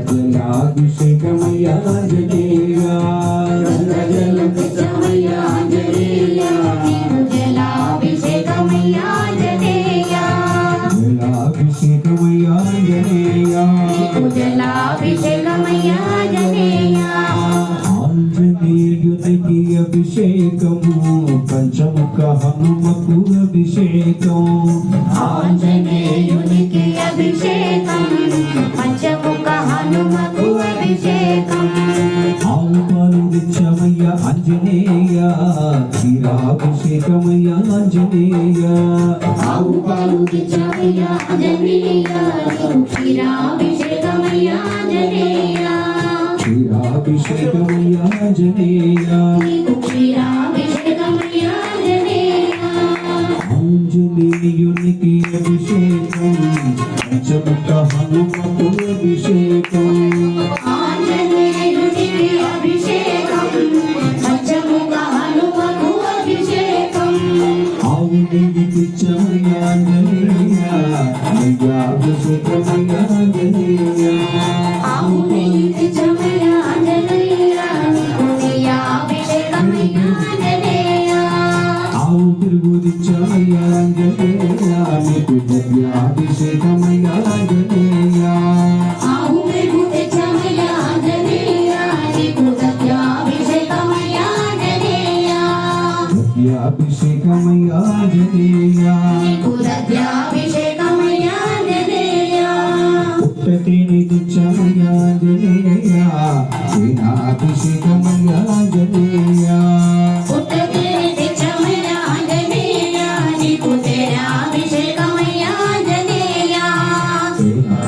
జలాభిషేకమయ్యా ఆంజనేయ జలాభిషేకమయ్యా ఆంజనేయ జలాభిషేకమయ్యా ఆంజనేయ జలాభిషేకమయ్యా ఆంజనేయ ఆంజనేయునికి అభిషేకము పంచముఖ హనుమకు అభిషేకం ఆంజనేయునికి అభిషేకం పంచముఖ హనుమకు అభిషేకం ఆవు పాలు తెచ్చమయ్య ఆంజనేయ క్షీరాభిషేకమయ్య ఆంజనేయ ఆవు పాలు తెచ్చమయ్య ఆంజనేయ క్షీరాభిషేకమయ్య ఆంజనేయ క్షీరాభిషేకమయ్య ఆంజనేయ క్షీరాభిషేకమయ్య ఆంజనేయ ఆంజనేయునికి అభిషేకం పంచముఖ హనుమకు అభిషేకం ఆంజనేయునికి అభిషేకం పంచముఖ హనుమకు అభిషేకం ఆవు నెయ్యి తెచ్చమయ్య ఆంజనేయ అభిషేకమయ్య ఆంజనేయ ఆవు నెయ్యి తెచ్చమయ్య ఆంజనేయ అభిషేకమయ్య ఆంజనేయ ఆవు తిరుగు తెచ్చమయ్య ఆంజనేయ మీకు అభిషేకమయ్య ఆంజనేయ ఆవు పెరుగు తెచ్చమయ్య ఆంజనేయ అభిషేకమయ్య ఆంజనేయ అభిషేకమయ్య ఆంజనేయ అభిషేకమయ్య ఆంజనేయ పుట్టతిని తెచ్చమయ్య ఆంజనేయ అభిషేకమయ్య ఆంజనేయ పుట్టతేనె తెచ్చమయ్య ఆంజనేయ అభిషేకమయ్య ఆంజనేయ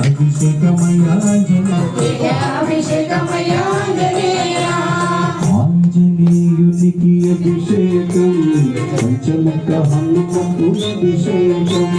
అభిషేకమయ్య ఆంజనేయ అభిషేకమయ్య ఆంజనేయ ఆంజనేయునికి అభిషేకం పంచముఖ హనుమకు అభిషేకం